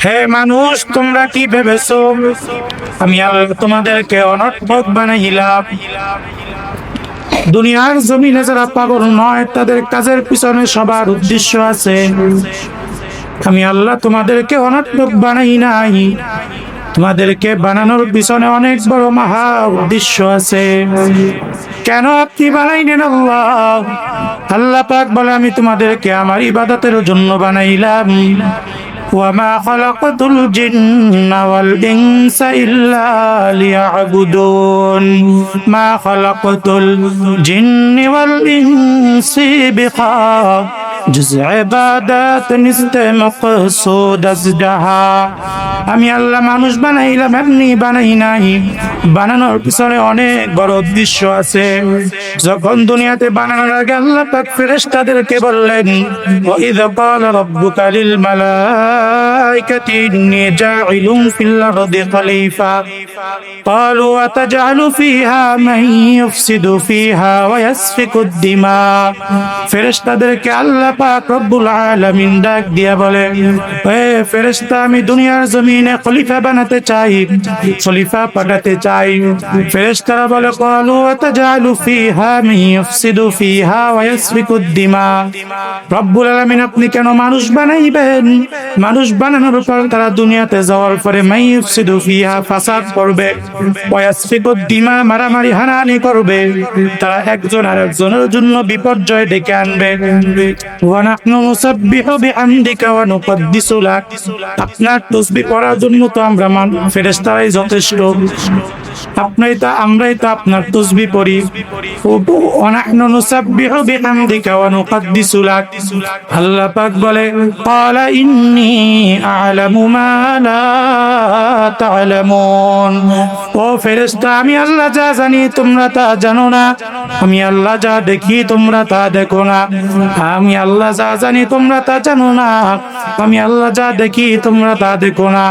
হে মানুষ, তোমরা কি ভেবেছো আমি আল্লাহ তোমাদেরকে অনর্থক বানাইলাম? দুনিয়ার জমিনে যারা পাগল নয়, তাদের কাজের পিছনে সবার উদ্দেশ্য আছে। আমি আল্লাহ তোমাদেরকে অনর্থক বানাই নাই, তোমাদেরকে বানানোর পিছনে অনেক বড় মহা উদ্দেশ্য আছে। কেন আপনি বানাইলেন? আল্লাহ পাক বলে, আমি তোমাদেরকে আমার ইবাদতের জন্য বানাইলাম। وما خلقت الجن والإنس إلا ليعبدون ما خلقت الجن والإنس بخاف جزء عبادات نست مقصود ازدها। আমি আল্লাহ মানুষ বানাইলাম, এমনি বানাই নাই, বানানোর পিছনে অনেক বড় উদ্দেশ্য আছে। যখন দুনিয়াতে বানানোর আগে আল্লাহ পাক ফেরেশতাদেরকে বললেন, وَإِذْ قَالَ رَبُّكَ لِلْمَلَائِكَةِ إِنِّي جَاعِلٌ فِي الْأَرْضِ خَلِيفَةً قَالُوا أَتَجْعَلُ فِيهَا مَن يُفْسِدُ فِيهَا وَيَسْفِكُ الدِّمَاءَ। ফেরেশতাদেরকে আল্লাহ পাক রব্বুল আলামিন ডাক দিয়া বলে, হে ফেরেশতা, আমি দুনিয়ার জমিনে খলিফা বানাতে চাই, খলিফা পাঠাতে চাই। ফেরেশতারা বলে, ক্বালু আতাজালু ফিহা মান ইউফসিদু ফিহা ওয়া ইয়াসফিকু দিমা। রব্বুল আলামিন, আপনি কেন মানুষ বানাইবেন? মানুষ বানানোর পর তারা দুনিয়াতে যাওয়ার পরে মান ইউফসিদু ফিহা, ফাসাদ করবে, ওয়া ইয়াসফিকু দিমা, মারামারি হানাহানি করবে, তারা একজন আরেকজনের জন্য বিপর্যয় ডেকে আনবে। ওয়া নাহনু নুসাব্বিহু বিহামদিকা ওয়া নুকদ্দিসু লাক। আপনার তাসবিহ পড়ার জন্য তো আমরা ফেরেশতারাই যথেষ্ট, আমরাই তো আপনার তাসবিহ পড়ি। ওয়া নাহনু নুসাব্বিহু বিহামদিকা ওয়া নুকদ্দিসু লাক। আল্লাহ পাক বলে, ক্বালা ইন্নী আ'লামু মা লা তা'লামুন। ও ফেরেশতা, আমি আল্লাহ যা জানি তোমরা তা জানো না, আমি আল্লাহ যা দেখি তোমরা তা দেখো না, আমি আল্লাহ যা জানি তোমরা তা জানো না, আমি আল্লাহ যা দেখি তোমরা তা দেখো না।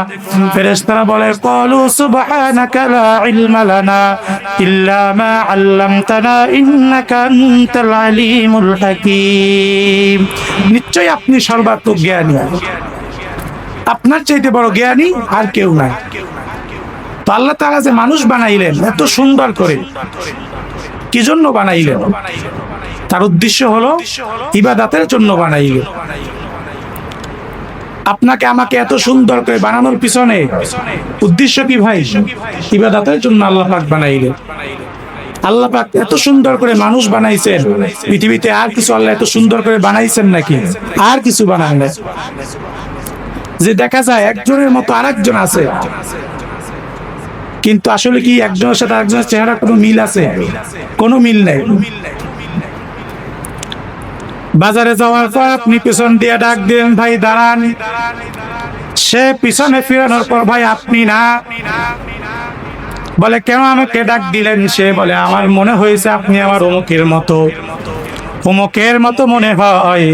ফেরেশতারা বলে, ক্বালু সুবহানাকা লা ইলমা লানা ইল্লা মা আল্লামতানা ইন্নাকা আনতাল আলিমুল হাকীম। নিশ্চয়ই আপনি সর্বাত্মক জ্ঞানী, আপনার চাইতে বড় জ্ঞানী আর কেউ নাই। তো আল্লাহ তাআলা যে মানুষ বানাইলেন এত সুন্দর করে, কি জন্য বানাইলেন? তার উদ্দেশ্য হলো ইবাদতের জন্য বানাইলেন। আপনাকে আমাকে এত সুন্দর করে বানানোর পিছনে উদ্দেশ্য কি ভাই? ইবাদতের জন্য আল্লাহ পাক বানাইলেন। আল্লাহ পাক এত সুন্দর করে মানুষ বানাইছেন, পৃথিবীতে আর কিছু আল্লাহ এত সুন্দর করে বানাইছেন নাকি? আর কিছু বানান নাই। যে দেখা যায় একজনের মতো আরেকজন আছে, কিন্তু আসলে কি একজনের সাথে আরেকজনের চেহারা কোনো মিল আছে? কোনো মিল নেই। বাজারে যাওয়ার পর আপনি পিছন দিয়ে ডাক দিলেন, ভাই দাঁড়ান। সে পিছনে ফিরানোর পর, ভাই আপনি না। বলে, কেন আমাকে ডাক দিলেন? সে বলে, আমার মনে হয়েছে আপনি আমার অমুকের মতো, অমুকের মতো মনে হয়,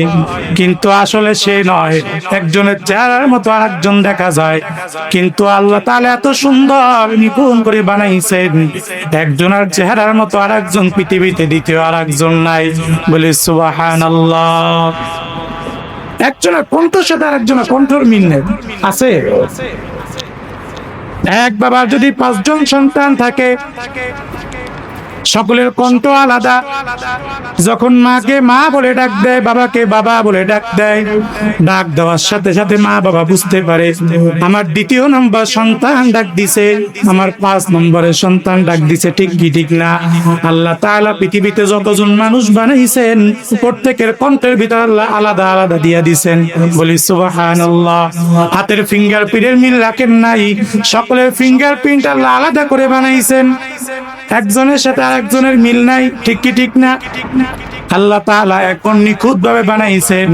কিন্তু আসলে সে নয়। একজনের চেহারার মতো আরেকজন দেখা যায়, কিন্তু আল্লাহ তাআলা এত সুন্দর নিপুণ করে বানাইছেন, একজনের চেহারার মতো আরেকজন পৃথিবীতে দ্বিতীয় আরেকজন নাই। বলে সুবহানাল্লাহ। একজনের কণ্ঠের সাথে আরেকজনের কণ্ঠের মিল নেই, আছে? এক বাবার যদি 5 জন সন্তান থাকে, সকলের কণ্ঠ আলাদা। যখন মাকে মা বলে ডাক দেয়, বাবাকে বাবা বলে ডাক দেয়, ডাক দেওয়ার সাথে সাথে মা বাবা বুঝতে পারে আমার 2 নম্বর সন্তান ডাক দিছে, আমার 5 নম্বরের সন্তান ডাক দিছে। ঠিক কি ঠিক না? আল্লাহ তাআলা পৃথিবীতে যতজন মানুষ বানাইছেন, প্রত্যেকের কণ্ঠের ভিতর আল্লাহ আলাদা আলাদা দিয়া দিছেন। বলি সুবহানাল্লাহ। হাতের ফিঙ্গারপ্রিন্টের মিল রাখেন নাই, সকলের ফিঙ্গারপ্রিন্ট আল্লাহ আলাদা করে বানাইছেন, একজনের সাথে আরেকজনের মিল নাই। ঠিক কি ঠিক না? আল্লাহ তাআলা এখন নিখুঁত ভাবে বানাইছেন,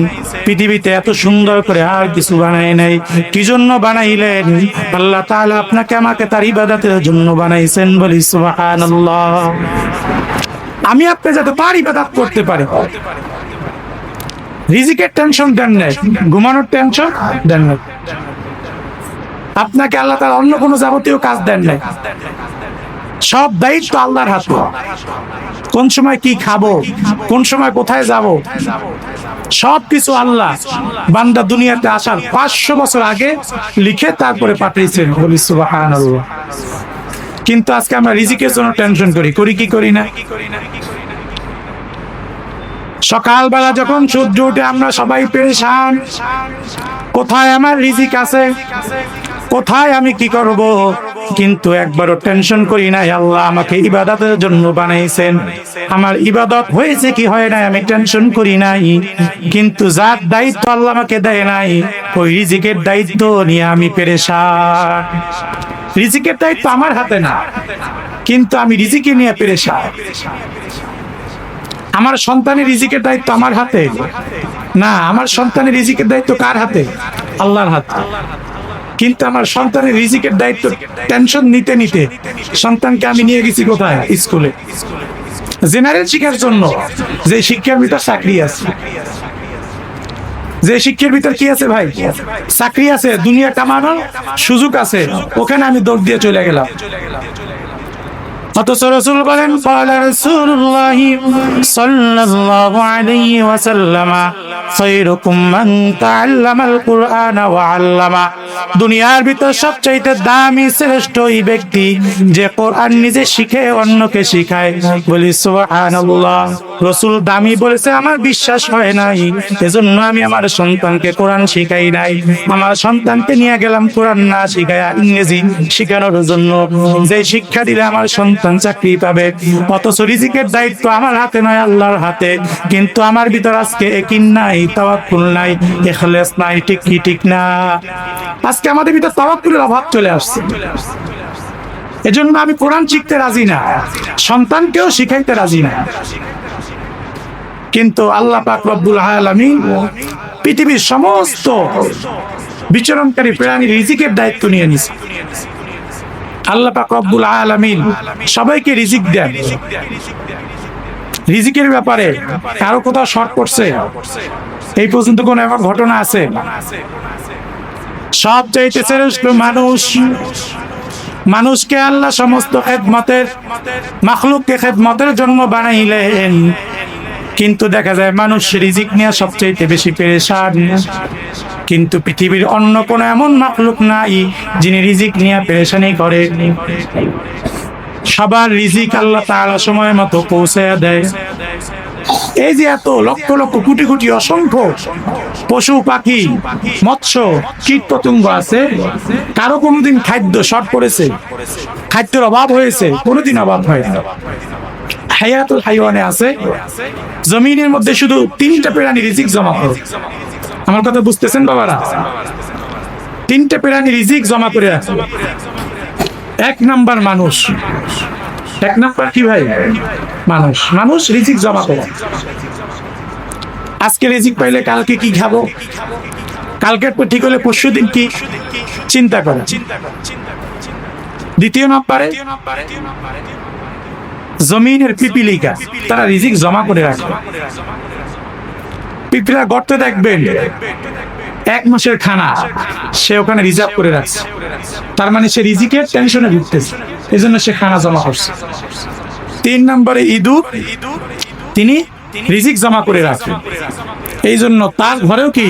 পৃথিবীতে এত সুন্দর করে আর কিছু বানায় নাই। কি জন্য বানাইলেন? আল্লাহ তাআলা আপনাকে আমাকে তার ইবাদতের জন্য বানাইছেন। বলি সুবহানাল্লাহ। আমি আপনি যাতে তার ইবাদত করতে পারি। রিজিকের টেনশন দেন নাই, ঘুমানোর টেনশন দেন নাই, আপনাকে আল্লাহ তাআলা অন্য কোনো যাবতীয় কাজ দেন নাই। সব দায়িত্ব আল্লাহর হাতে। কোন সময় কি খাবো, কোন সময় কোথায় যাব, সবকিছু আল্লাহ বান্দা দুনিয়াতে আসার 500 বছর আগে লিখে তারপরে পাঠিয়েছেন। বলি সুবহানাল্লাহ। কিন্তু আজকে আমরা রিজিকের জন্য টেনশন করি কি করি না? সকালবেলা যখন সূর্য উঠে আমরা সবাই পেরেশান, কোথায় আমার রিজিক আছে, কোথায় আমি কি করব। কিন্তু একবারও টেনশন করি নাই আল্লাহ আমাকে ইবাদতের জন্য বানাইছেন, আমার ইবাদত হয়েছে কি হয় নাই আমি টেনশন করি নাই। কিন্তু যার দায়িত্ব আল্লাহ আমাকে দেয় নাই, ওই রিজিকের দায়িত্ব নিয়ে আমি পেরেশান। রিজিকের দায়িত্ব আমার হাতে না, কিন্তু আমি রিজিকে নিয়ে পেরেশান। আমার সন্তানের রিজিকের দায়িত্ব আমার হাতে না, আমার সন্তানের রিজিকের দায়িত্ব কার হাতে? আল্লাহর হাতে। কিন্তু আমার সন্তানের রিজিকের দায়িত্ব টেনশন নিতে নিতে সন্তানকে আমি নিয়ে গেছি কোথায়? স্কুলে, জেনারেল শিক্ষার জন্য। যে শিক্ষার ভিতর চাকরি আছে, যে শিক্ষার ভিতর কি আছে ভাই? চাকরি আছে, দুনিয়া কামানোর সুযোগ আছে, ওখানে আমি দৌড় দিয়ে চলে গেলাম। অথচ রাসূল বলেন, ক্বালা রাসূলুল্লাহ সাল্লাল্লাহু আলাইহি ওয়াসাল্লাম, খায়রুকুম মান তাআল্লামাল কুরআন ওয়া আল্লামা। দুনিয়ার ভিতর সবচেয়ে দামি শ্রেষ্ঠ ওই ব্যক্তি যে কোরআন নিজে শিখে অন্যকে শিখায়। বলি সুবহানাল্লাহ। রাসূল দামি বলেছে, আমার বিশ্বাস হয় নাই, এজন্য আমি আমার সন্তানকে কোরআন শিখাই নাই। আমার সন্তানকে নিয়ে গেলাম কোরআন না শিখায়া ইংরেজি শিখানোর জন্য, যে শিক্ষা দিলে আমার সন্তান চাকরি পাবে। অথচ রিজিকের দায়িত্ব আমার হাতে নয়, আল্লাহর হাতে। কিন্তু আমার ভিতর আজকে ইয়াকিন নাই, তাওয়াক্কুল নাই, ইখলাস নাই। ঠিক কি ঠিক না? আজকে আমাদের ভিতর তাওয়াক্কুলের অভাব চলে আসছে। এজন্য আমি কোরআন শিখতে রাজি না, সন্তানকেও শিখাইতে রাজি না। কিন্তু আল্লাহ পাক রব্বুল আলামিন পৃথিবীর সমস্ত বিচরণকারী প্রাণীর রিজিকের দায়িত্ব নিয়ে নিছে। আল্লাহ পাক রব্বুল আলামিন সবাইকে রিজিক দেন। রিজিকের ব্যাপারে কারো কোথাও শর্ট পড়ছে এই পর্যন্ত কোন এমন ঘটনা আছে? সবচাইতে শ্রেষ্ঠ মানুষকে আল্লাহ সমস্ত খেদমতের, মাখলুককে খেদমতের জন্য বানাইলেন। কিন্তু দেখা যায় মানুষ রিজিক নিয়ে সবচাইতে বেশি পেরেশান। কিন্তু পৃথিবীর অন্য কোন এমন মাখলুক নাই যিনি রিজিক নিয়ে পেরেশানি করে। সবার রিজিক আল্লাহ তাআলা সময় মতো পৌঁছায় দেয়। এই যে এত লক্ষ লক্ষ কোটি কোটি অসংখ্য পশু পাখি মৎস্য কীট পতঙ্গ আছে, কারো কোনোদিন খাদ্য শর্ট পড়েছে, খাদ্যের অভাব হয়েছে? কোনোদিন অভাব হয় না। হায়াতুল হাইওয়ানে আছে, জমিনের মধ্যে শুধু 3টা প্রাণী রিজিক জমা করে। আমার কথা বুঝতেছেন বাবারা? 3টা প্রাণী রিজিক জমা করে রাখে। 1 নাম্বার মানুষ। 1 নাম্বার কি ভাই? মানুষ রিজিক জমা করে। আজকে রিজিক পাইলে কালকে কি খাবো, কালকের পর ঠিক হলে পরশু দিন কি চিন্তা করে। 2 নম্বরে জমিনের পিপিলিকা, তারা রিজিক জমা করে রাখে। পিপিলা গর্তে দেখবেন 1 মাসের খানা সে ওখানে রিজার্ভ করে রাখছে। তার মানে সে রিজিকের টেনশনে ভুগতেছে, এই জন্য সে খানা জমা করছে। 3 নম্বরে ইঁদুর, তিনি রিজিক জমা করে রাখে, এই জন্য তার ঘরেও কি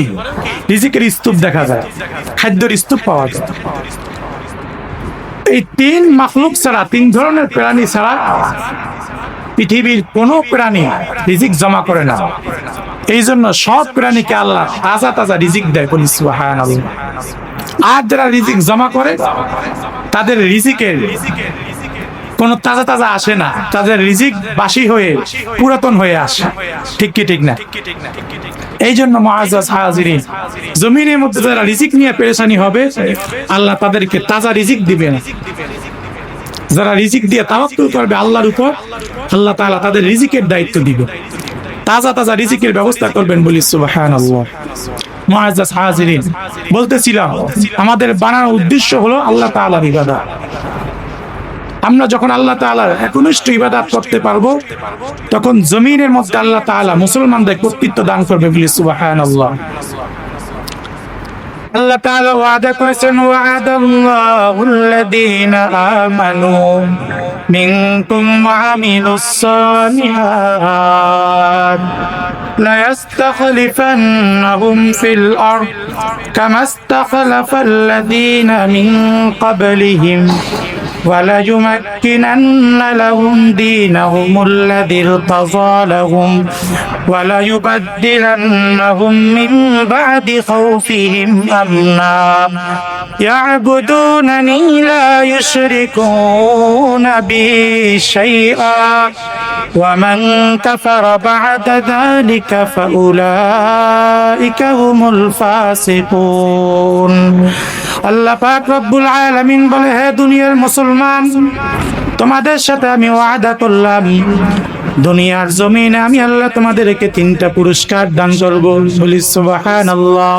রিজিকের স্তূপ দেখা যায়, খাদ্যের স্তূপ পাওয়া যায়। এই 3 মাখলুক ছাড়া, 3 ধরনের প্রাণী ছাড়া পৃথিবীর কোনো প্রাণী রিজিক জমা করে না। এই জন্য সব প্রাণীকে আল্লাহ তাজা তাজা রিজিক দেয়। বলি সুবহানাল্লাহ। আর যারা রিজিক জমা করে তাদের রিজিকের কোনো তাজা তাজা আসে না, তাদের রিজিক বাসি হয়ে পুরাতন হয়ে আসে। ঠিক কি ঠিক না? এই জন্য মুআজ্জাজ হাজিরিন, জমিনের মধ্যে যারা রিজিক নিয়ে পেরেশানি হবে আল্লাহ তাদেরকে তাজা রিজিক দিবেন। যারা রিজিক দিয়ে তাওয়াক্কুল করবে আল্লাহর উপর, আল্লাহ তাআলা তাদের রিজিকের দায়িত্ব দিবেন, তাজা তাজা রিজিকের ব্যবস্থা করবেন। বলি সুবহানাল্লাহ। মুআজ্জাজ হাজিরিন, বলতেছিলাম আমাদের বানানোর উদ্দেশ্য হলো আল্লাহ তাআলার ইবাদত। আমরা যখন আল্লাহ তাআলার একনিষ্ঠ ইবাদত করতে পারবো তখন জমিনের মধ্যে আল্লাহ তাআলা মুসলমানদের কর্তৃত্ব দান করবে। বলি সুবহানাল্লাহ। আল্লাহ তাআলা ওয়াদা করেছেন ওয়া'আদাল্লাহুল্লাযীনা আমানু মিনকুম ওয়া আমিলুস সালিহাত লা ইস্তাখলিফান্নাহুম ফিল আরদ কামা ইস্তাখলাফাল্লাযীনা মিন ক্বাবলিহিম وَلَيُمَكِّنَنَّ لَهُمْ دِينَهُمُ الَّذِي ارْتَضَىٰ لَهُمْ وَلَيُبَدِّلَنَّهُم مِّن بَعْدِ خَوْفِهِمْ أَمْنًا يَعْبُدُونَنِي لَا يُشْرِكُونَ بِي شَيْئًا وَمَن كَفَرَ بَعْدَ ذَلِكَ فَأُولَٰئِكَ هُمُ الْفَاسِقُونَ আল্লাহ পাক রব্বুল আলামিন বলে, হে দুনিয়ার মুসলমান, তোমাদের সাথে আমি ওয়াদা করলাম দুনিয়ার জমিনে আমি আল্লাহ তোমাদেরকে তিনটা পুরস্কার দান করব। বলি সুবহানাল্লাহ।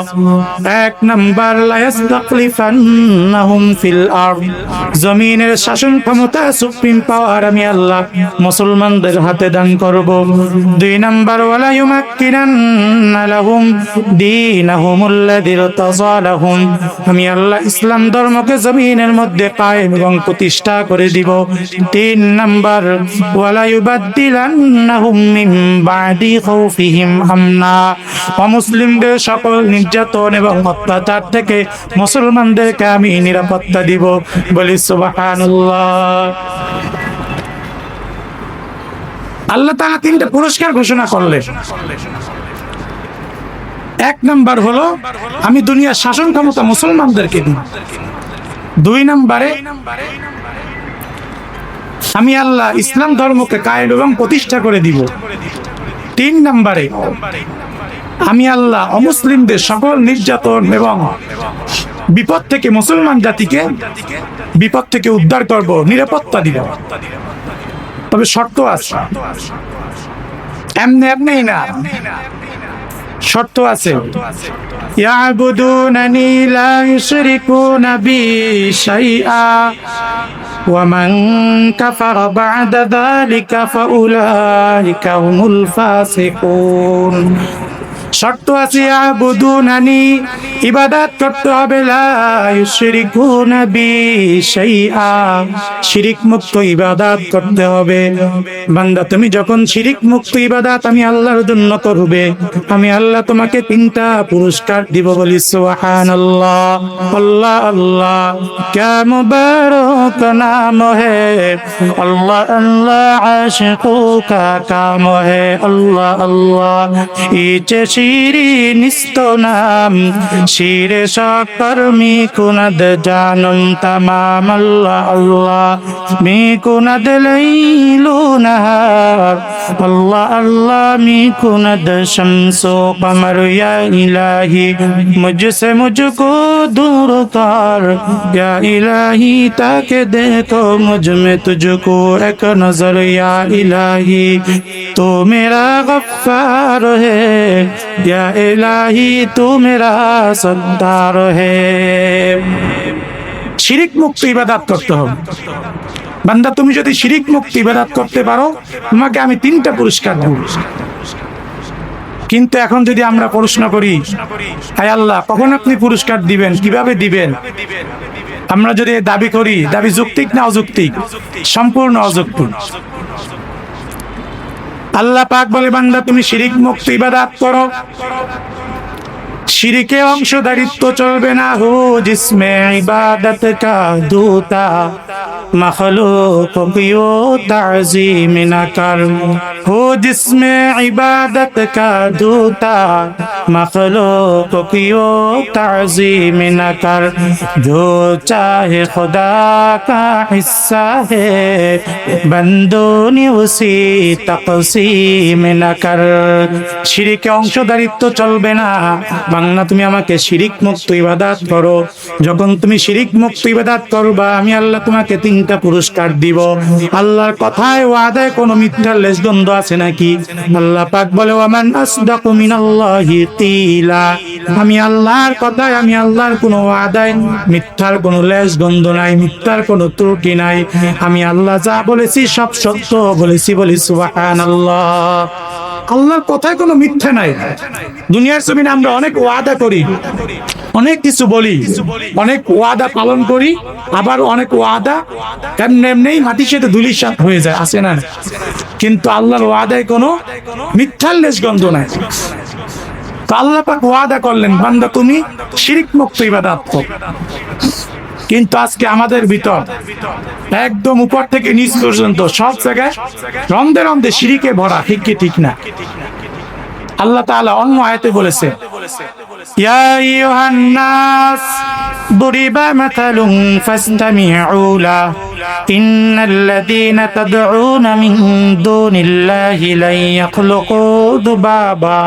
এক নাম্বার, লা ইস্তাখলিফান্নাহুম ফিল আরদ, জমিনের শাসন ক্ষমতা, সুপ্রিম পাওয়ার আমি আল্লাহ মুসলমানদের হাতে দান করব। দুই নাম্বার, ওয়ালা ইউমাক্কিনান্না লাহুম দীনাহুমুল্লাযী ইরতাযা লাহুম, আমি আল্লাহ ইসলাম ধর্মকে জমিনের মধ্যে কায়েম এবং প্রতিষ্ঠা করে দিব। তিন নাম্বার, ওয়ালা ইউবাদদিলান্নাহুম মিন বাদি খাউফিহিম আমনা, অমুসলিমদের সকল নির্যাতন এবং অত্যাচার থেকে মুসলমানদেরকে আমি নিরাপত্তা দিব। বলি সুবহানাল্লাহ। আল্লাহ তাআলা তিনটা পুরস্কার ঘোষণা করলেন। এক নাম্বার হলো আমি দুনিয়ার শাসন ক্ষমতা মুসলমানদেরকে দিব। দুই নাম্বারে আমি আল্লাহ ইসলাম ধর্মকে কায়েম এবং প্রতিষ্ঠা করে দিব। তিন নাম্বারে আমি আল্লাহ অমুসলিমদের সকল নির্যাতন এবং বিপদ থেকে মুসলমান জাতিকে বিপদ থেকে উদ্ধার করব, নিরাপত্তা দিব। তবে শর্ত আছে, এমনি এমনি না, শর্ত আছে। ইয়াবুদুনানি লা ইউশরিকুনা বি শাইআ ওয়া মান কাফারা বা'দা যালিকা ফাউলাইকা হুমুল ফাসিকুন। শর্ত আছে, ইয়াবুদুনানি, ইবাদত করতে হবে, লা ইউশরিকুনা বি শাইআ, শিরিক মুক্ত ইবাদত করতে হবে। বান্দা তুমি যখন শিরিক মুক্ত ইবাদত আমি আল্লাহর জন্য করবে, আমি আল্লাহ তোমাকে তিনটা পুরস্কার দিব। বলি সুবহানাল্লাহ। আল্লাহ আল্লাহ ক্যা মুবারক নাম হে, আল্লাহ আল্লাহ আশিকো কা কাম হে, আল্লাহ আল্লাহ ইচে শিরি নিস্ত নাম, শিরে শকর মি কুনদ জানম তামাম, আল্লাহ আল্লাহ মি কুনদ লাইলু নাহার, আল্লাহ আল্লাহ মি কুনদ শামসু কমর, ইয়া ইলাহি মুঝসে মুঝকো दूर कर, या इलाही ताके देखो मुझ में तुझको एक नजर, या इलाही तू मेरा गफ्फार है, या इलाही तू मेरा सत्तार है। শিরিক মুক্ত ইবাদত করতে হবে। বান্দা তুমি যদি শিরিক মুক্ত ইবাদত করতে পারো তোমাকে আমি তিনটা পুরস্কার দেব। কিন্তু এখন যদি আমরা প্রশ্ন করি, হায় আল্লাহ কখন আপনি পুরস্কার দিবেন, কিভাবে দিবেন, আমরা যদি দাবি করি, দাবি যৌক্তিক না অযৌক্তিক? সম্পূর্ণ অযৌক্তিক। আল্লাহ পাক বলে, বান্দা তুমি শিরিক মুক্ত ইবাদত করো, শিরিকে অংশদারিত্ব চলবে না। হো জিসমে ইবাদত কা দূতা, मखलूक की वो ताज़ीम न कर, हो जिसमें इबादत का दूता, मखलूक की वो ताज़ीम न कर, जो चाहे खुदा का हिस्सा है, बंदों ने उसी तक़सीम न कर। শিরিকে অংশদারিত্ব চলবে না। বাংলা তুমি আমাকে শিরিক মুক্ত ইবাদত করো, যখন তুমি শিরিক মুক্ত ইবাদত করবা আমি আল্লাহ তোমাকে তিনটা পুরস্কার দিব। আল্লাহর কথায় ওয়াদায় কোনো মিথ্যার লেশগন্ধ আছে নাকি? আল্লাহ পাক বলে, ওয়ামান আসদাকু মিনাল্লাহি কিলা, আমি আল্লাহর কথায়, আমি আল্লাহর কোনো ওয়াদায় মিথ্যার কোনো লেশগন্ধ নাই, মিথ্যার কোনো ত্রুটি নাই। আমি আল্লাহ যা বলেছি সব সত্য বলেছি। বলি সুবহানাল্লাহ। আল্লাহর কথায় কোনো মিথ্যা নাই। দুনিয়ার জমিনে আমরা অনেক ওয়াদা করি, অনেক কিছু বলি, অনেক ওয়াদা পালন করি, আবার অনেক ওয়াদা এমনি এমনি মাটির সাথে ধুলির সাথে হয়ে যায়, আছে না? কিন্তু আল্লাহর ওয়াদায় কোনো মিথ্যার লেশ গন্ধ নাই। তো আল্লাহ পাক ওয়াদা করলেন, বান্দা তুমি শিরক মুক্ত ইবাদত করো। কিন্তু আজকে আমাদের ভিতর একদম উপর থেকে নিচ পর্যন্ত সব জায়গায় রন্ধে রন্ধে শিরকে ভরা, ঠিক কি ঠিক না? আল্লাহ তাআলা অন্য আয়াতে বলেছে, ইয়া আইয়ুহান নাস দুরিবা মাতালুন ফাসতামিউ লা ইন্নাল্লাযীনা তাদউনা মিন দুনিল্লাহি লা ইয়াখলুকু দুবাবা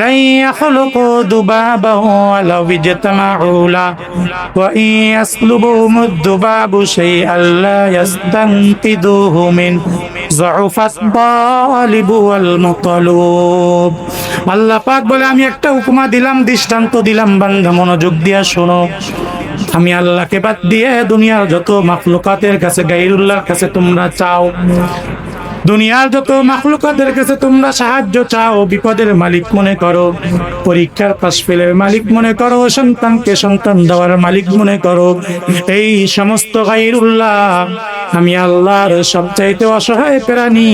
لن يخلقوا ذبابا ولو اجتمعوا له وإن يسلبهم الذباب شيئا لا يستنقذوه منه ضعف الطالب والمطلوب। আল্লাহ পাক বলে, আমি একটা উপমা দিলাম, দৃষ্টান্ত দিলাম, বান্দা মনোযোগ দিয়া শোনো। আমি আল্লাহকে বাদ দিয়ে দুনিয়ার যত মাখলুকাতের কাছে, গায়রুল্লাহর কাছে তোমরা চাও, দুনিয়ার যত মাখলুকাতের কাছে তোমরা সাহায্য চাও, বিপদের মালিক মনে করো, পরীক্ষার পাশ ফেলের মালিক মনে করো, সন্তানকে সন্তান দেওয়ার মালিক মনে করো, এই সমস্ত গায়রুল্লাহ আমি আল্লাহর সবচাইতে অসহায় প্রাণী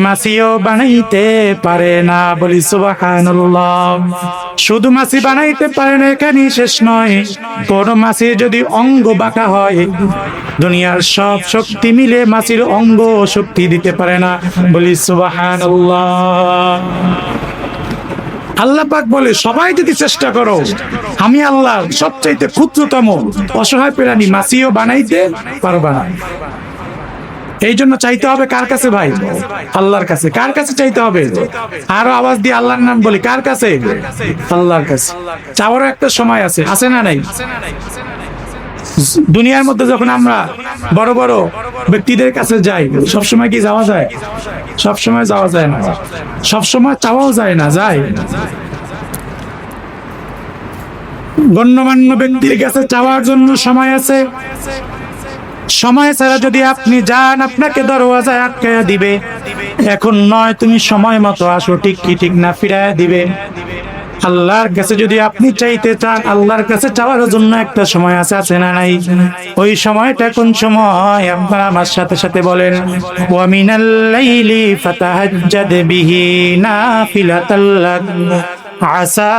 মাছিও বানাইতে পারে না। বলি সুবহানাল্লাহ। শুধু মাছি বানাইতে পারে না, এখানেই শেষ নয়, কোন মাছির যদি অঙ্গ বাঁকা হয়, দুনিয়ার সব শক্তি মিলে মাছির অঙ্গ শক্তি দিতে পারে না। বলি সুবহানাল্লাহ। আল্লাহ পাক বলে, সবাই যদি চেষ্টা করো, আমি আল্লাহ সবচাইতে ক্ষুদ্রতম অসহায় প্রাণী মাছিও বানাইতে পারবা না। এই জন্য চাইতে হবে কার কাছে ভাই? আল্লাহর কাছে। কার কাছে চাইতে হবে? আরো আওয়াজ দিয়ে আল্লাহর নাম বলি, কার কাছে? আল্লাহর কাছে। চাওয়ারও একটা সময় আছে, আছে না নাই? দুনিয়ার মধ্যে যখন আমরা বড় বড় ব্যক্তিদের কাছে যাই, সবসময় কি যাওয়া যায়? সবসময় যাওয়া যায় না, সবসময় চাওয়াও যায় না। যায় গণ্যমান্য ব্যক্তির কাছে চাওয়ার জন্য সময় আছে। সময় ছাড়া যদি আপনি যান, আপনাকে দরওয়াজায় আটকায়া দিবে, এখন নয়, তুমি সময় মতো আসো, ঠিক কি ঠিক না, ফিরায়া দিবে। আল্লাহর কাছে যদি আপনি চাইতে চান, আল্লাহর কাছে চাওয়ার জন্য একটা সময় আছে, আছে না নাই? ওই সময়টা কোন সময়? আপনারা আমার সাথে সাথে বলেন, ওয়া মিনাল লাইলি ফাতাহাজ্জাদ বিহি নাফিলাতাল লাক আসা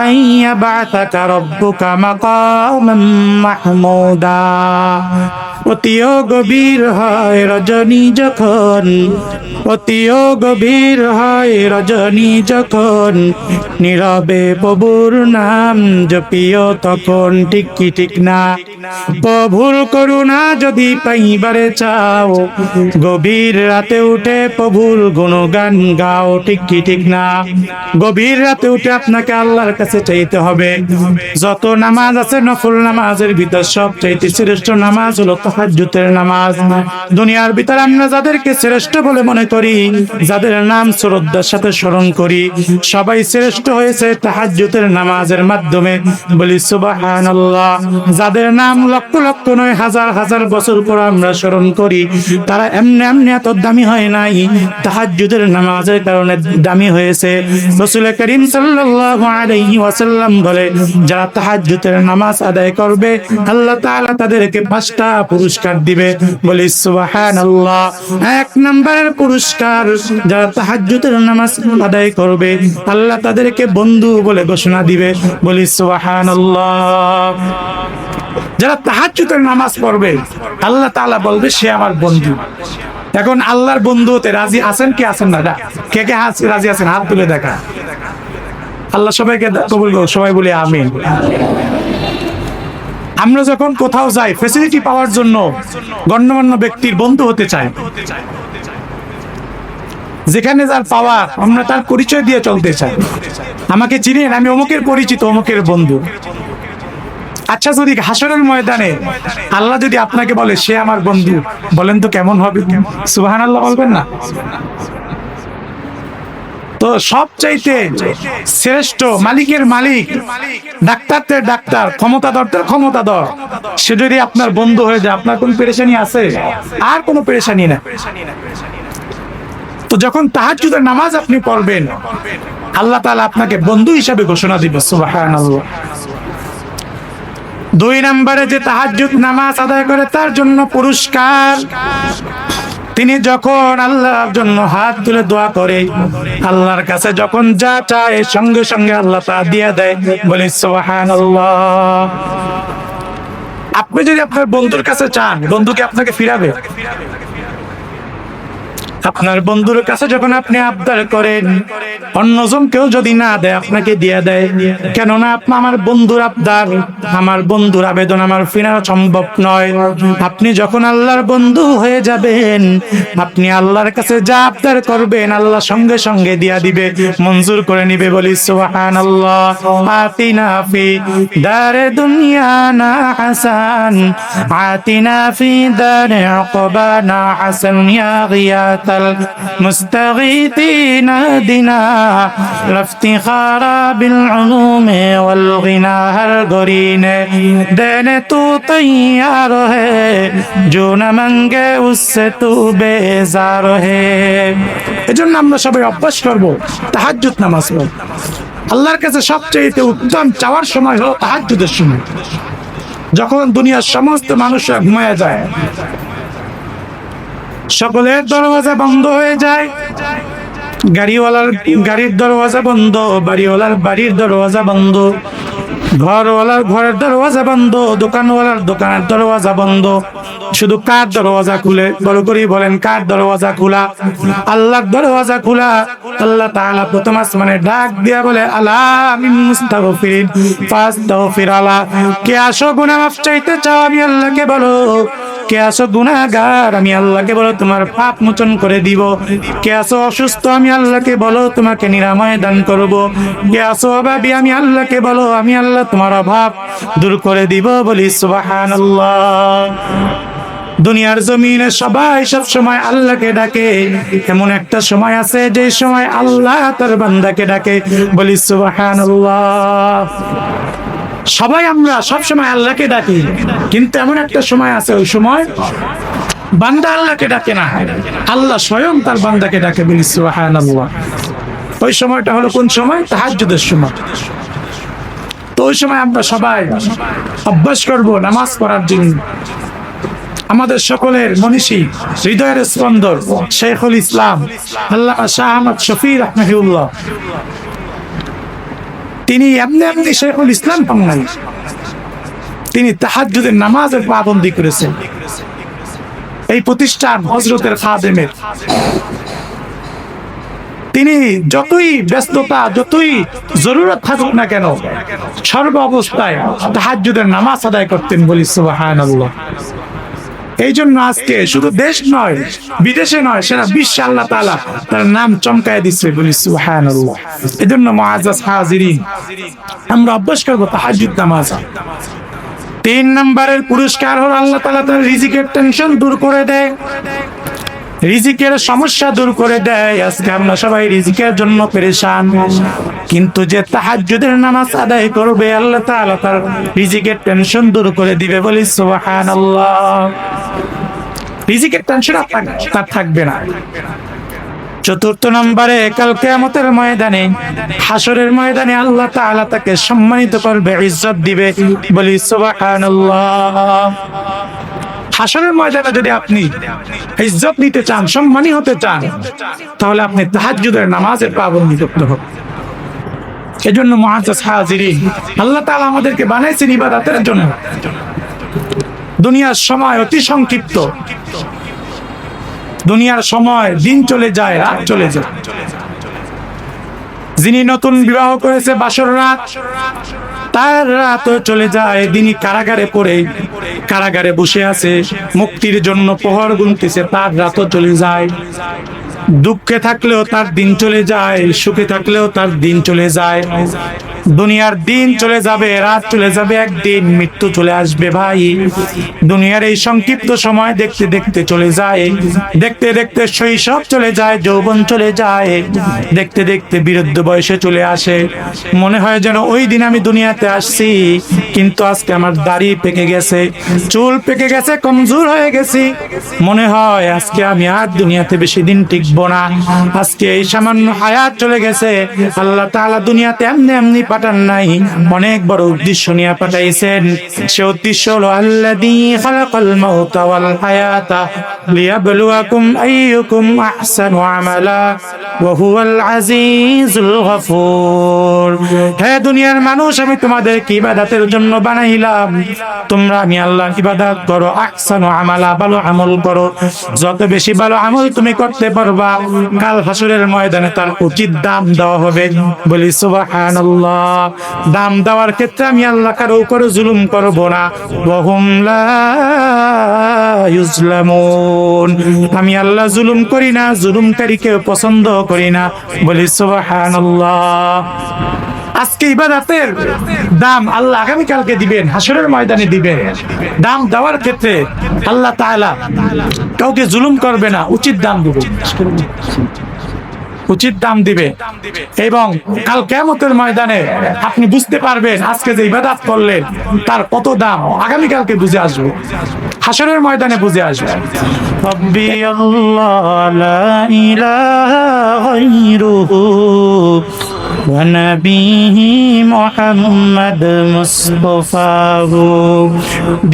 আন ইয়াবআসাকা রাব্বুকা মাকামান মাহমুদা। অতিও গভীর হয় রজনী যখন, অতিও গভীর হয় রজনী যখন, নীরবে প্রভুর নাম জপিও তখন, ঠিক কি ঠিক না? প্রভুর করুণা যদি পাইবারে চাও, গভীর রাতে উঠে প্রভুর গুণগান গাও, ঠিক কি ঠিক না? গভীর রাতে উঠে আপনাকে আল্লাহর কাছে চাইতে হবে। যত নামাজ আছে নফল নামাজের ভিতর সবচাইতে শ্রেষ্ঠ নামাজ হলো তাহাজ্জুদের নামাজ। দুনিয়ার ভিতর আমরা যাদেরকে শ্রেষ্ঠ বলে মনে করি, যাদের নাম শ্রদ্ধার সাথে স্মরণ করি, সবাই শ্রেষ্ঠ হয়েছে তাহাজ্জুদের নামাজের মাধ্যমে। বলি সুবহানাল্লাহ। যাদের নাম লক্ষ লক্ষ নয়, হাজার হাজার বছর পর আমরা স্মরণ করি, তারা এমনি এমনি এত দামি হয় নাই, তাহাজ্জুদের নামাজের কারণে দামি হয়েছে। রাসূল করিম সাল্লাল্লাহু আলাইহি ওয়াসাল্লাম বলে, যারা তাহাজ্জুদের নামাজ আদায় করবে, আল্লাহ তাআলা তাদেরকে 5টা পুরস্কার দিবে। বলি সুবহানাল্লাহ। 1 নম্বরের পুরস্কার, যারা তাহাজ্জুদের নামাজ আদায় করবে, আল্লাহ তাদেরকে বন্ধু বলে ঘোষণা দিবে। বলি সুবহানাল্লাহ। যারা তাহাজ্জুদের নামাজ পড়বে, আল্লাহ তাআলা বলবে সে আমার বন্ধু। এখন আল্লাহর বন্ধু হতে রাজি আছেন কি আছেন না? কে কে রাজি আছেন? হাত তুলে দেখা। আল্লাহ সবাইকে কবুল করুন, সবাই বলি আমিন। আমরা যখন কোথাও যাই, ফ্যাসিলিটি পাওয়ার জন্য গণ্যমান্য ব্যক্তির বন্ধু হতে চাই। যেখানে যার পাওয়ার, আমরা তার পরিচয় দিয়ে চলতে চাই। আমাকে চিনেন, আমি অমুকের পরিচিত, অমুকের বন্ধু। আচ্ছা, যদি হাসরের ময়দানে আল্লাহ যদি আপনাকে বলে সে আমার বন্ধু, বলেন তো কেমন হবে? সুবহানাল্লাহ বলবেন না? তো সবচাইতে শ্রেষ্ঠ, মালিকের মালিক, ডাক্তারদের ডাক্তার, ক্ষমতাধরদের ক্ষমতাধর, সে যদি আপনার বন্ধু হয়ে যায়, আপনার কোন পেরেশানি আছে? আর কোনো পেরেশানি না। তো যখন তাহাজ্জুদের নামাজ আপনি পড়বেন, আল্লাহ তাআলা আপনাকে বন্ধু হিসাবে ঘোষণা দিবে। সুবহানাল্লাহ। 2 নম্বরে যে তাহাজ্জুদ নামাজ আদায় করে তার জন্য পুরস্কার, তিনি যখন আল্লাহর জন্য হাত তুলে দোয়া করে, আল্লাহর কাছে যখন যা চায় সঙ্গে সঙ্গে আল্লাহ তা দিয়ে দেয়। বলি সুবহানাল্লাহ। আপনি যদি আপনার বন্ধুর কাছে চান, বন্ধু কি আপনাকে ফিরাবে? আপনার বন্ধুর কাছে যখন আপনি আবদার করেন, অন্যজন কেউ যদি না দেয় আপনাকে দিয়ে দেয়, কেননা আমার বন্ধুর আবদার, আমার বন্ধুর আবেদন আমার ফিরানো সম্ভব নয়। আপনি যখন আল্লাহর বন্ধু হয়ে যাবেন, আপনি আল্লাহর কাছে যা আবদার করবেন আল্লাহ সঙ্গে সঙ্গে দিয়া দিবে, মঞ্জুর করে নিবে। বলি সুবহানাল্লাহ। আতিনা ফি দারে দুনিয়ানা হাসান, আতিনা ফি দারে উকবানা হাসান, ইয়া গিয়াত المستغيثين دنا الافتخار بالعلوم والغنى ہر گرین دینے تو تیار ہے جو نہ منگے اس سے تو بیزار ہے। এজন্য আমরা সবাই অভ্যাস করব তাহাজ্জুদ নামাজ পড়ব। আল্লাহর কাছে সবচেয়ে উত্তম চাওয়ার সময় হলো তাহাজ্জুদের সময়, যখন দুনিয়ার সমস্ত মানুষরা ঘুমায়া যায়, সকলের দরওয়াজা বন্ধ হয়ে যায়, গাড়িওয়ালার গাড়ির দরওয়াজা বন্ধ, বাড়িওয়ালার বাড়ির দরওয়াজা বন্ধ, ঘরওয়ালার ঘরের দরওয়াজা বন্ধ, দোকানওয়ালার দোকানের দরওয়াজা বন্ধ। শুধু কার দরওয়াজা খুলে? বড় করে বলেন, কার দরওয়াজা খোলা? আল্লাহর দরওয়াজা খোলা। আল্লাহ তাআলা প্রথম আসমানে ডাক দিয়া বলে, আলা মিন মুস্তাগফিরিন ফাস্তাগফির আলা। কে আসো গুনাহ মাফ চাইতে চাও, আমি আল্লাহকে বলো। কে আসো গুনাহগার, আমি আল্লাহকে বলো তোমার পাপ মোচন করে দিব। কে আসো অসুস্থ, আমি আল্লাহকে বলো তোমাকে নিরাময় দান করব। কে আসো অভাবী, আমি আল্লাহকে বলো আমি আল্লাহ তোমার অভাব দূর করে দিব। বলি সুবহানাল্লাহ। দুনিয়ার জমিনে সবাই সব সময় আল্লাহকে ডাকে, এমন একটা সময় আছে যে সময় আল্লাহ তার বান্দাকে ডাকে। বলি সুবহানাল্লাহ। সবাই আমরা সব সময় আল্লাহকে ডাকি, কিন্তু এমন একটা সময় আছে ওই সময় বান্দা আল্লাহকে ডাকে না, আল্লাহ স্বয়ং তার বান্দাকে ডাকে। বলি সুবহানাল্লাহ। ওই সময়টা হলো কোন সময়? তাহাজ্জুদের সময়। তো ওই সময় আমরা সবাই অভ্যাস করব নামাজ পড়ার জন্য। আমাদের সকলের মনীষী, হৃদয়ের স্পন্দন শেখুল ইসলাম আল্লামা শাহ আহমদ শফি রাহমাহুল্লাহ, তিনি এমনি এমনি শেখুল ইসলাম পান নাই, তিনি তাহাজ্জুদের নামাজের পাবন্দি করেছেন। এই প্রতিষ্ঠান হযরতের খাদেমের, তিনি যতই ব্যস্ততা যতই জরুরত থাকুক না কেন সর্ব অবস্থায় তাহাজ্জুদের নামাজ আদায় করতেন। বলি সুবহানাল্লাহ। এই জন্য আজকে শুধু দেশ নয় বিদেশে নয় সারা বিশ্বে আল্লাহ তাআলা তার নাম চমকায় দিচ্ছে। বলি সুবহানাল্লাহ। এই জন্য মুআজ্জাজ হাজিরিন, আমরা অভ্যাস করব তাহাজ্জুদ নামাজ। 3 নম্বরের পুরস্কার হলো আল্লাহ তাআলা তার রিজিকের টেনশন দূর করে দেয়, রিজিকের সমস্যা দূর করে দেয়। আজকে আমরা সবাই রিজিকের জন্য পেরেশান, কিন্তু যে তাহাজ্জুদের নামাজ আদায় করবে আল্লাহ তাআলা তার রিজিকের টেনশন দূর করে দিবে। বলি সুবহানাল্লাহ। রিজিকের টেনশন তার থাকবে না। 4 নম্বরে কাল কিয়ামতের ময়দানে, হাসরের ময়দানে আল্লাহ তাআলা তাকে সম্মানিত করবে, ইজ্জত দিবে। বলি সুবহানাল্লাহ। হাসরের ময়দানে যদি আপনি ইজ্জত নিতে চান, সম্মানী হতে চান, তাহলে আপনি তাহাজ্জুদের নামাজের পাবন্দি করতে হবে। এজন্য মুআজ্জাজ হাজিরিন, আল্লাহ তাআলা আমাদেরকে বানাইছেন ইবাদতের জন্য। দুনিয়ার সময় অতি সংক্ষিপ্ত, দুনিয়ার সময় দিন চলে যায়, রাত চলে যায়। যিনি নতুন বিবাহ করেছে বাসর রাত, তার রাতও চলে যায়। যিনি কারাগারে পড়ে কারাগারে বসে আছে, মুক্তির জন্য প্রহর গুনতেছে, তার রাতও চলে যায়। দুঃখে থাকলেও তার দিন চলে যায়, সুখে থাকলেও তার দিন চলে যায়। দুনিয়ার দিন চলে যাবে, রাত চলে যাবে, একদিন মৃত্যু চলে আসবে ভাই। দুনিয়ার এই সংক্ষিপ্ত সময় দেখতে দেখতে চলে যায়, দেখতে দেখতে শৈশব চলে যায়, যৌবন চলে যায়, দেখতে দেখতে বৃদ্ধ বয়সে চলে আসে। মনে হয় যেন ওই দিন আমি দুনিয়াতে আসছি, কিন্তু আজকে আমার দাড়ি পেকে গেছে, চুল পেকে গেছে, কমজোর হয়ে গেছি। মনে হয় আজকে আমি আর দুনিয়াতে বেশি দিন টিকবো না, আজকে এই সামান্য হায়াত চলে গেছে। আল্লাহ তাআলা দুনিয়াতে এমনি এমনি পাঠান নাই, অনেক বড় উদ্দেশ্য নিয়ে পাঠাইছেন। সে উদ্দেশ্য হলো আল্লাযী খালাকাল মাউতা ওয়াল হায়াতা লিয়াবলুয়াকুম আইয়ুকুম আহসানু আমালা ওয়া হুয়াল আজিজুল গফুর। হে দুনিয়ার মানুষ, আমি তোমাদেরকে ইবাদতের জন্য বানাইলাম, তোমরা আমি আল্লাহর ইবাদত করো, আহসানু আমালা, ভালো আমল করো। যত বেশি ভালো আমল তুমি করতে পারবা, কাল হাসরের ময়দানে তার উচিত দাম দেওয়া হবে। বলি সুবহানাল্লাহ। দাম দেওয়ার ক্ষেত্রে আমি আল্লাহ কারো উপরে জুলুম করব না। ওয়া হুম লা ইউজলামুন, আমি আল্লাহ জুলুম করি না, জুলুমকারীকে পছন্দ করি না। বলি সুবহানাল্লাহ। আজকে ইবাদতের দাম আল্লাহ আগামীকালকে দিবেন, হাসরের ময়দানে দিবেন। দাম দেওয়ার ক্ষেত্রে আল্লাহ তাআলা কাউকে জুলুম করবে না, উচিত দাম দিবে, উচিত দাম দিবে। এবং কাল কিয়ামতের ময়দানে আপনি বুঝতে পারবেন আজকে যে ইবাদত করলেন তার কত দাম, আগামীকালকে বুঝে আসবে, হাসরের ময়দানে বুঝে আসবে। রব্বি আল্লাহ লা ইলাহা গায়রুহু ওয়া নবিহি মুহাম্মদ মুস্তাফাহু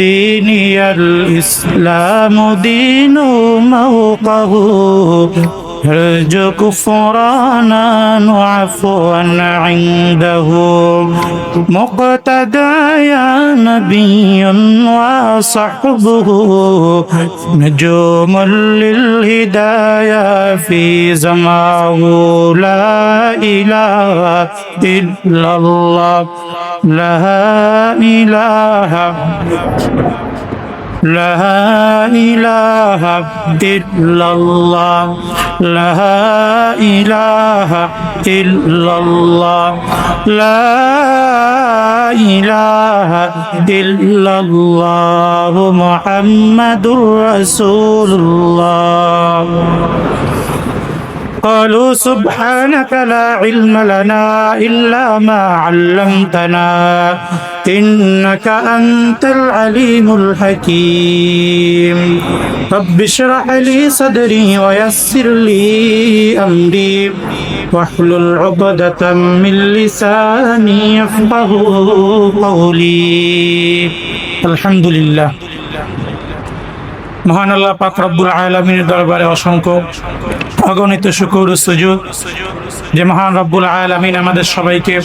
দীনিয়াল ইসলাম দীনু মাওকাহু هرج كفرانا وعفوا عنده مقتدى يا نبي وصحبه نجوم للهدايا في زماه لا إله إلا الله لا إله لا إله إلا الله لا إله إلا الله لا إله إلا الله محمد رسول الله قالوا سبحانك لا علم لنا إلا ما علمتنا إنك أنت العليم الحكيم رب اشرح لي صدري ويسر لي أمري واحلل عقدة من لساني يفقه قولي الحمد لله মহান আল্লাহ পাক রব্বুল আলামিনের দরবারে অসংখ্য অগণিত শুকর ও সুজুদ যে মহান রব্বুল আলামিন আমাদের সবাইকে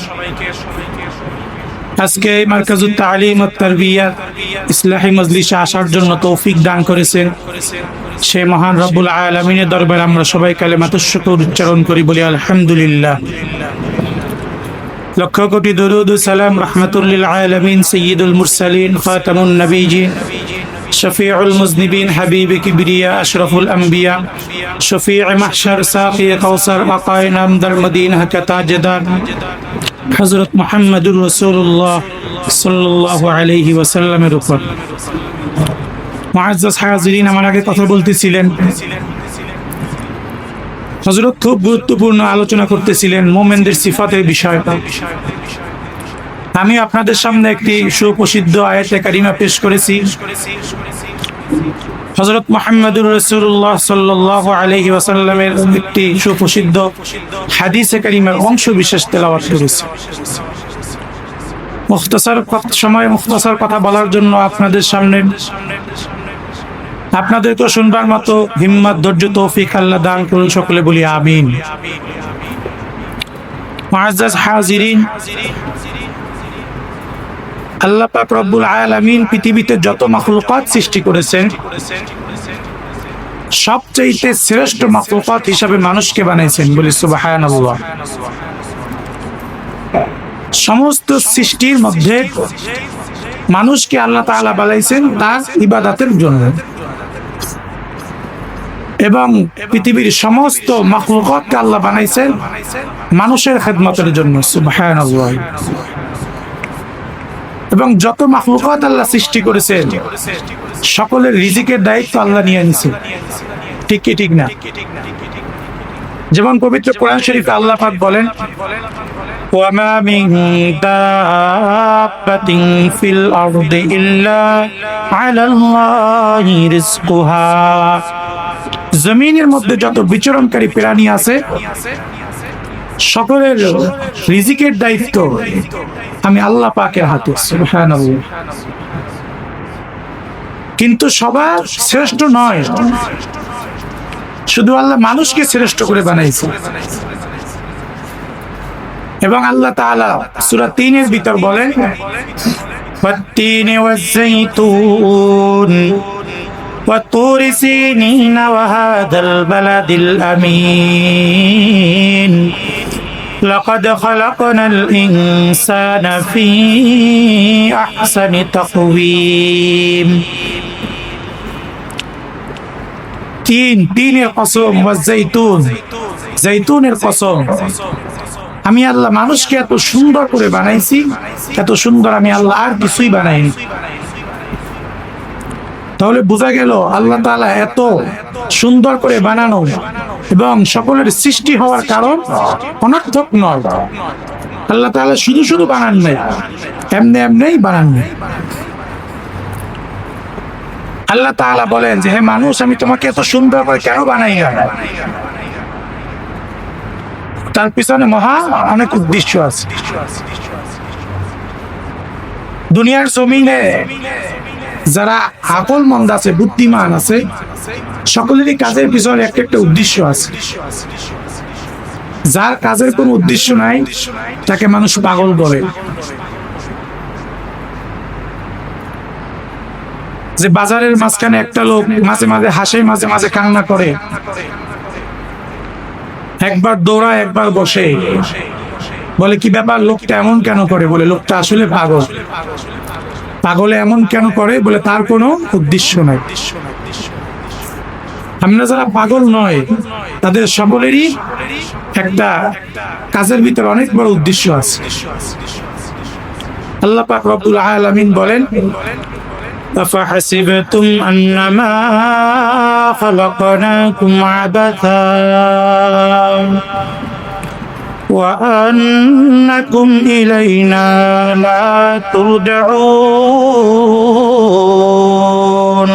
আজকে মারকাজুত তালিম ওয়াত তারবিয়াত ইসলাহি মজলিসে আসার জন্য তৌফিক দান করেছেন। সেই মহান রব্বুল আলামিনের দরবারে আমরা সবাই কালেমাতুশ শুকর উচ্চারণ করি, বলি আলহামদুলিল্লাহ। লক্ষ কোটি দরুদ ও সালাম রাহমাতুল লিল আলামিন সাইয়্যিদুল মুরসালিন খাতামুন নবিয়্যিন شفيع المذنبين حبيب كبرياء أشرف الأنبياء شفيع محشر ساقي كوثر أقائنا أمدر مدينة كتاجدار حضرت محمد رسول الله صلى الله عليه وسلم উপর। মুআজ্জাজ হাজিরিন, আমার আগে কথা বলতেছিলেন হযরত খুব গুরুত্বপূর্ণ আলোচনা করতেছিলেন মুমিনদের সিফাতের বিষয়টা। আমি আপনাদের সামনে একটি সুপ্রসিদ্ধ আয়াতে কারিমা পেশ করেছি। হযরত মুহাম্মদুর রাসূলুল্লাহ সাল্লাল্লাহু আলাইহি ওয়াসাল্লামের একটি সুপ্রসিদ্ধ হাদিসে কারিমার অংশ বিশেষ তেলাওয়াত করেছি। মুখতাসার কথা বলার জন্য আপনাদের সামনে আপনাদেরকে শুনবার মতো হিম্মত, ধৈর্য, তৌফিক আল্লাহ দান করুন, সকলে বলি আমিন। মুআজ্জাজ হাজিরিন, আল্লাহ পাক রব্বুল আলামিন পৃথিবীতে যত মাখলুকাত সৃষ্টি করেছেন সবচেয়ে শ্রেষ্ঠ মাখলুকাত হিসাবে মানুষকে বানাইছেন, বলি সুবহানাল্লাহ। সমস্ত সৃষ্টির মধ্যে মানুষকে আল্লাহ তাআলা বানাইছেন তার ইবাদতের জন্য। এবং পৃথিবীর সমস্ত মাখলুকাতকে আল্লাহ বানাইছেন মানুষের খেদমতের জন্য। সুবহানাল্লাহ। এবং যত মাখলুকাত আল্লাহ সৃষ্টি করেছেন সকলের রিজিকের দায়িত্ব আল্লাহ নিয়ে নিয়েছেন। ঠিক কি ঠিক না? যেমন পবিত্র কোরআন শরীফে আল্লাহ পাক বলেন, ওয়ামা মিন দাব্বাতিন ফিল আরদি ইল্লা আলাল্লাহি রিজকুহা। জমিনের মধ্যে যত বিচরণকারী প্রাণী আছে সকলের রিজিকের দায়িত্ব আমি আল্লাহ পাকের হাতে। সুবহানাল্লাহ। কিন্তু সবার শ্রেষ্ঠ নয়, শুধু আল্লাহ মানুষকে শ্রেষ্ঠ করে বানাইছে। এবং আল্লাহ তাআলা সূরা ৩ এর ভিতর বলেন, ওয়াত-তিনি ওয়াজ-যাইতুন ওয়াত-তুরি সিনিন ওয়া হাদাল বালাদিল আমিন লাকাদ খালাকনাল ইনসানা ফি আহসানি তাকওয়িম। তিনের কসম, ওয়াজ-যাইতুন, জাইতুনের কসম। আমি আল্লাহ মানুষকে এত সুন্দর করে বানাইছি, এত সুন্দর আমি আল্লাহ আর কিছুই বানাইনি। তাহলে বোঝা গেল আল্লাহ তাআলা এত সুন্দর করে বানানো এবং সকলের সৃষ্টি হওয়ার কারণ অনর্থক নয়। আল্লাহ তাআলা শুধু শুধু বানান নাই, এমনি এমনিই বানান নাই। আল্লাহ তাআলা বলেন যে, হে মানুষ, আমি তোমাকে এত সুন্দর করে কেন বানাই? তার পিছনে মহা অনেক উদ্দেশ্য আছে। দুনিয়ার জমিনে যারা আকলমন্দ আছে, বুদ্ধিমান আছে, সকলেরই কাজের পিছনে একটা একটা উদ্দেশ্য আছে। যার কাজের কোনো উদ্দেশ্য নাই তাকে মানুষ পাগল বলে। যে বাজারের মাঝখানে একটা লোক মাঝে মাঝে হাসে, মাঝে মাঝে কান্না করে, একবার দৌড়ায় একবার বসে, বলে কি ব্যাপার, লোকটা এমন কেন করে? বলে লোকটা আসলে পাগল। পাগলে এমন কেন করে? বলে তার কোনো উদ্দেশ্য নাই। আমরা যারা পাগল নয় তাদের সকলেরই একটা কাজের ভিতরে অনেক বড় উদ্দেশ্য আছে। আল্লাহ পাক রব্বুল আলামিন বলেন, আফাহাসিবতুম আন্নামা খালাকনাকুম আবাথা ওয়া আন্নাকুম ইলাইনা লা তুরজাউন।